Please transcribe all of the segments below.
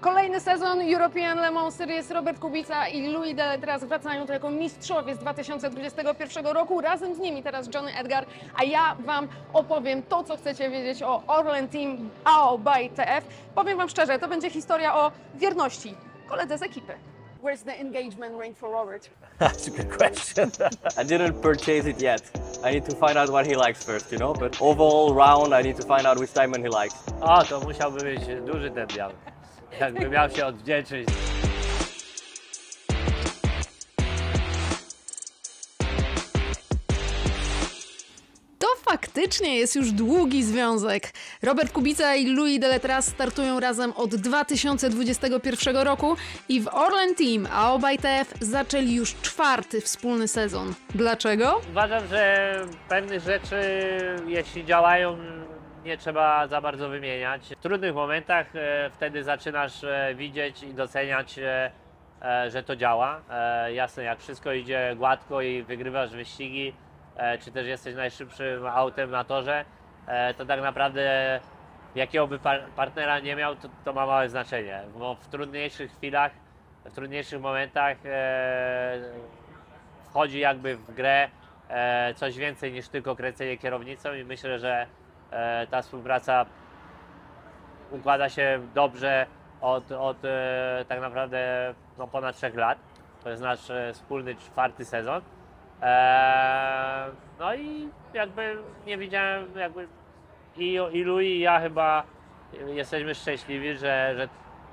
Kolejny sezon European Le Mans Series. Robert Kubica i Louis teraz wracają tu jako mistrzowie z 2021 roku. Razem z nimi teraz Jonny, Edgar, a ja Wam opowiem to, co chcecie wiedzieć o ORLEN Team AO by TF. Powiem Wam szczerze, to będzie historia o wierności koledze z ekipy. Where's the engagement ring for Robert? That's a good question. I didn't purchase it yet. I need to find out what he likes first, you know? But overall round, I need to find out which diamond he likes. O, to musiałby być duży ten diament. Jakby miał się odwdzięczyć. To faktycznie jest już długi związek. Robert Kubica i Louis teraz startują razem od 2021 roku i w ORLEN Team AO by TF zaczęli już 4. wspólny sezon. Dlaczego? Uważam, że pewnych rzeczy, jeśli działają, nie trzeba za bardzo wymieniać. W trudnych momentach wtedy zaczynasz widzieć i doceniać, że to działa. Jasne, jak wszystko idzie gładko i wygrywasz wyścigi, czy też jesteś najszybszym autem na torze, to tak naprawdę jakiego by partnera nie miał, to ma małe znaczenie. Bo w trudniejszych chwilach, w trudniejszych momentach wchodzi jakby w grę coś więcej niż tylko kręcenie kierownicą i myślę, że ta współpraca układa się dobrze od tak naprawdę ponad 3 lat. To jest nasz wspólny 4. sezon. No i jakby nie widziałem, i Louis i ja chyba jesteśmy szczęśliwi, że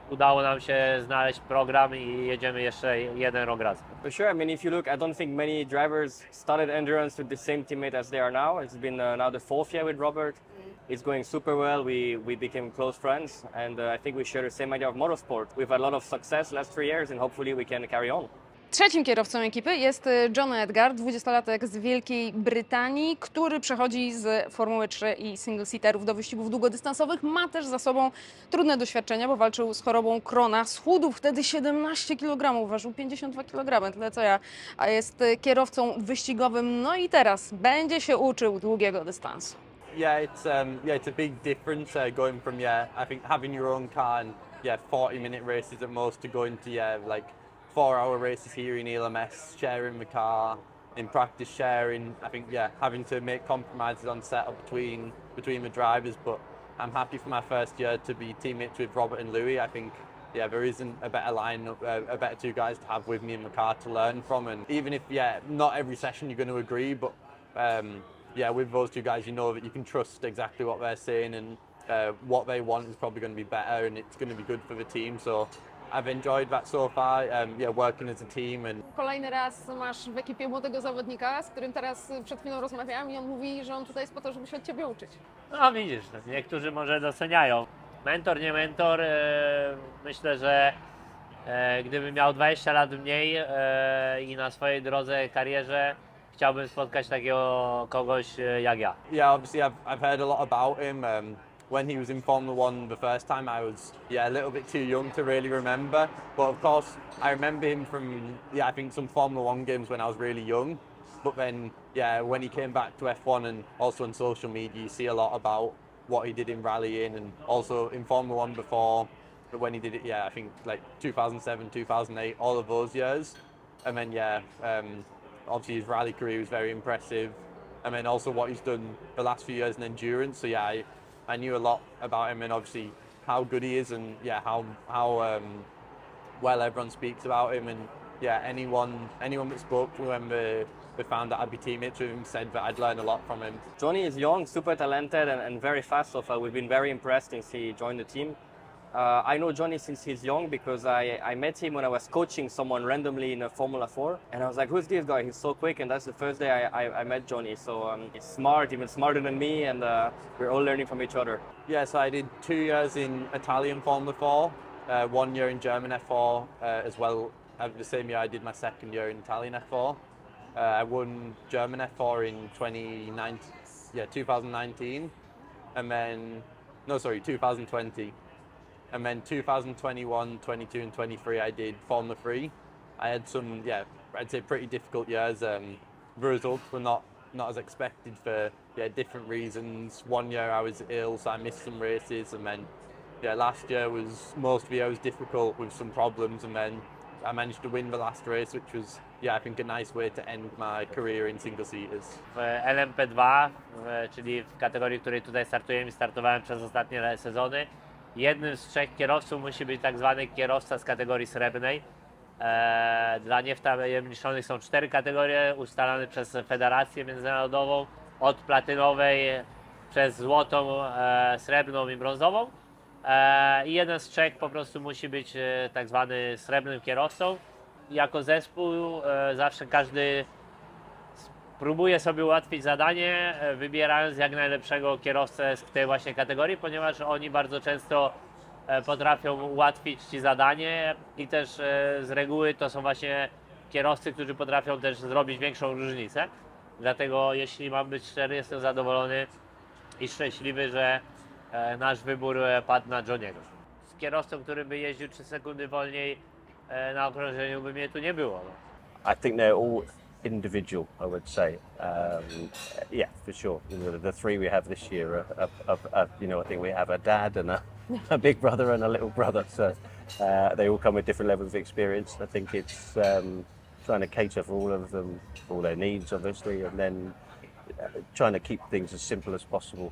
udało nam się znaleźć program i jedziemy jeszcze jeden rok razem. For sure, I mean, if you look, I don't think many drivers started endurance with the same teammate as they are now. It's been now the 4th year with Robert. It's going super well. We became close friends, and I think we share the same idea of motorsport. We've had a lot of success last 3 years, and hopefully we can carry on. Trzecim kierowcą ekipy jest Jonny, 20-latek z Wielkiej Brytanii, który przechodzi z Formuły 3 i single-seaterów do wyścigów długodystansowych. Ma też za sobą trudne doświadczenia, bo walczył z chorobą Crona. Schudł wtedy 17 kg, ważył 52 kg, tyle co ja, a jest kierowcą wyścigowym. No i teraz będzie się uczył długiego dystansu. Yeah, it's a big difference going from I think having your own car and 40-minute races at most to going to like 4-hour races here in ELMS, sharing the car, in practice sharing. I think having to make compromises on setup between the drivers. But I'm happy for my first year to be teammates with Robert and Louis. I think there isn't a better lineup, a better 2 guys to have with me in the car to learn from. And even if not every session you're going to agree, but with those 2 guys, you know that you can trust exactly what they're saying, and what they want is probably going to be better, and it's going to be good for the team. So I've enjoyed that so far, working as a team. And Kolejny raz masz w ekipie młodego zawodnika, z którym teraz przed chwilą rozmawiałam i on mówi, że on tutaj jest po to, żeby się od Ciebie uczyć. No widzisz, niektórzy może doceniają. Mentor, nie mentor, myślę, że gdybym miał 20 lat mniej i na swojej drodze, karierze, chciałbym spotkać takiego kogoś jak ja. Yeah, obviously I've heard a lot about him. When he was in Formula One the first time, I was a little bit too young to really remember. But of course, I remember him from I think some Formula One games when I was really young. But then when he came back to F1 and also on social media, you see a lot about what he did in rallying and also in Formula One before. But when he did it, I think like 2007, 2008, all of those years. And then obviously his rally career was very impressive. And then also what he's done the last few years in endurance. So I knew a lot about him, and obviously how good he is, and how well everyone speaks about him. And anyone that spoke when they found that I'd be teammates with him said that I'd learn a lot from him. Jonny is young, super talented, and very fast so far. We've been very impressed since he joined the team. I know Jonny since he's young because I met him when I was coaching someone randomly in a Formula 4, and I was like, who's this guy? He's so quick, and that's the first day I met Jonny. So he's smart, even smarter than me, and we're all learning from each other. Yeah, so I did 2 years in Italian Formula 4, 1 year in German F4 as well. The same year I did my 2nd year in Italian F4. I won German F4 in 2019, and then, 2020. And then 2021, 22 and 23 I did Formula 3. I had some, I'd say pretty difficult years. The results were not as expected for different reasons. 1 year I was ill, so I missed some races, and then yeah, last year was most VOs difficult with some problems, and then I managed to win the last race, which was, yeah, I think a nice way to end my career in single seaters. W LMP2, czyli w kategorii, w której tutaj startujemy, startowałem przez ostatnie sezony. Jednym z 3 kierowców musi być tak zwany kierowca z kategorii srebrnej. Dla niewtajemniczonych są 4 kategorie ustalane przez Federację Międzynarodową, od platynowej przez złotą, srebrną i brązową. I jeden z 3 po prostu musi być tak zwany srebrnym kierowcą. Jako zespół zawsze każdy próbuje sobie ułatwić zadanie, wybierając jak najlepszego kierowcę z tej właśnie kategorii, ponieważ oni bardzo często potrafią ułatwić Ci zadanie i też z reguły to są właśnie kierowcy, którzy potrafią też zrobić większą różnicę. Dlatego jeśli mam być szczery, jestem zadowolony i szczęśliwy, że nasz wybór padł na Jonny'ego. Z kierowcą, który by jeździł 3 sekundy wolniej na okrążeniu, by mnie tu nie było. I think they're all individual, I would say. Yeah, for sure. The 3 we have this year you know, I think we have a dad and a big brother and a little brother. So they all come with different levels of experience. I think it's trying to cater for all of them, all their needs, obviously, and then trying to keep things as simple as possible.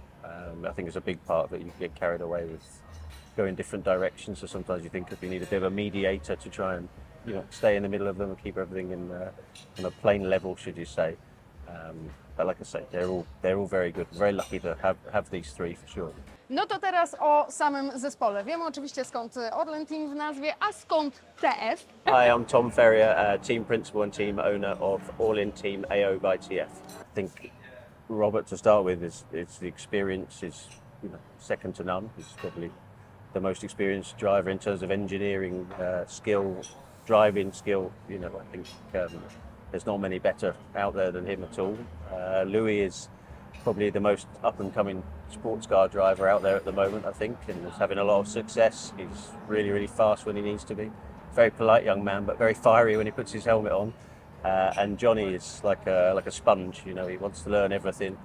I think it's a big part that you get carried away with going different directions. So sometimes you think if you need a bit of a mediator to try and, you know, stay in the middle of them and keep everything on a plain level, should you say. But like I say, they're all very good. Very lucky to have these 3 for sure. No to teraz o samym zespole. Wiemy oczywiście skąd ORLEN Team w nazwie, a skąd TF? Hi, I'm Tom Ferrier, team principal and team owner of ORLEN Team AO by TF. I think Robert, to start with, is the experience is, you know, second to none. He's probably the most experienced driver in terms of engineering skill, driving skill. You know, I think there's not many better out there than him at all. Louis is probably the most up-and-coming sports car driver out there at the moment, I think, and is having a lot of success. He's really, really fast when he needs to be. Very polite young man, but very fiery when he puts his helmet on. And Jonny is like a sponge, you know, he wants to learn everything.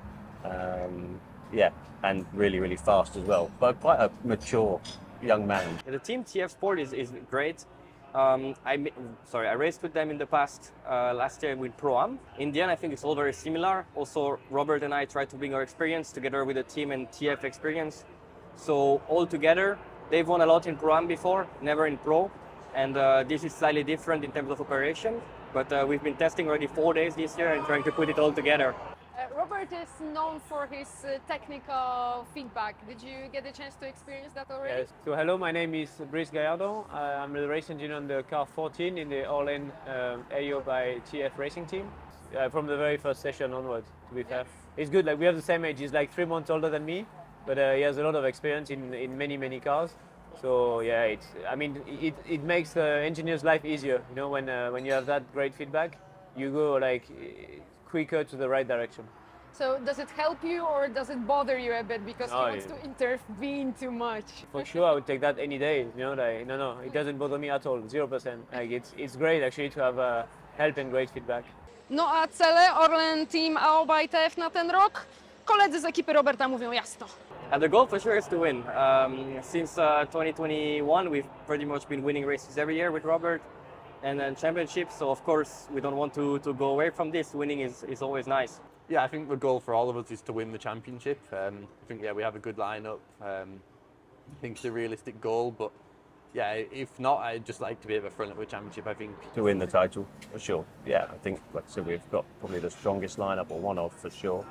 Yeah, and really, really fast as well, but quite a mature young man. The team TF Sport is great. I raced with them in the past, last year with Pro-Am. In the end, I think it's all very similar. Also, Robert and I tried to bring our experience together with the team and TF experience. So all together, they've won a lot in Pro-Am before, never in Pro. And this is slightly different in terms of operation. But we've been testing already 4 days this year and trying to put it all together. Robert is known for his technical feedback. Did you get a chance to experience that already? Yes. So hello, my name is Brice Gallardo. I'm the race engineer on the car 14 in the ORLEN AO by TF racing team. From the very first session onwards, to be fair. It's good, like we have the same age. He's like 3 months older than me, but he has a lot of experience in many cars. So yeah, it makes the engineer's life easier. You know, when you have that great feedback, you go like quicker to the right direction. So does it help you or does it bother you a bit because he wants to intervene too much? For sure, I would take that any day. You know, like no, it doesn't bother me at all, 0%. Like it's great actually to have help and great feedback. No a cele ORLEN Team AO by TF na ten rok? Koledzy z ekipy Roberta mówią jasno. And the goal for sure is to win. Since 2021, we've pretty much been winning races every year with Robert and then championships. So of course, we don't want to go away from this. Winning is always nice. Yeah, I think the goal for all of us is to win the championship. I think, yeah, we have a good lineup. I think it's a realistic goal, but yeah, if not, I'd just like to be at the front of the championship, I think. To win the title, for sure. Yeah, I think, like I said, we've got probably the strongest lineup, or one of, for sure.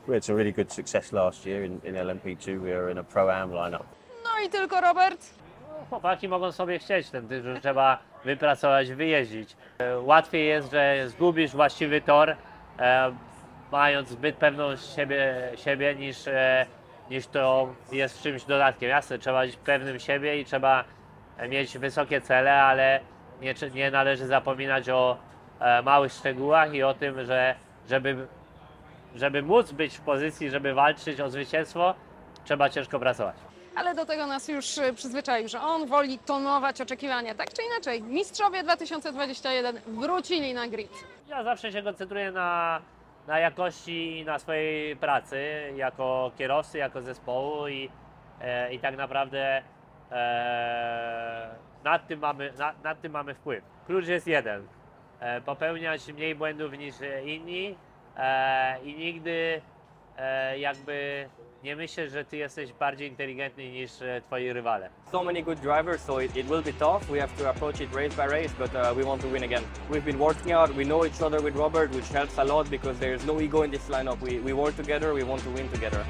We had some really good success last year in LMP2. We were in a Pro-Am lineup. No i tylko Robert. Chłopaki mogą sobie chcieć, że trzeba wypracować, wyjeździć. Łatwiej jest, że zgubisz właściwy tor, mając zbyt pewną siebie niż to jest czymś dodatkiem. Jasne, trzeba być pewnym siebie i trzeba mieć wysokie cele, ale nie należy zapominać o małych szczegółach i o tym, że żeby móc być w pozycji, żeby walczyć o zwycięstwo, trzeba ciężko pracować. Ale do tego nas już przyzwyczaił, że on woli tonować oczekiwania. Tak czy inaczej, mistrzowie 2021 wrócili na grid. Ja zawsze się koncentruję na jakości i na swojej pracy jako kierowcy, jako zespołu i i tak naprawdę nad tym mamy wpływ. Klucz jest jeden. Popełniać mniej błędów niż inni i nigdy jakby nie myślę, że ty jesteś bardziej inteligentny niż twoi rywale. So many good drivers, so it will be tough. We have to approach it race by race, but we want to win again. We've been working out, we know each other with Robert, which helps a lot because there is no ego in this lineup. We work together, we want to win together.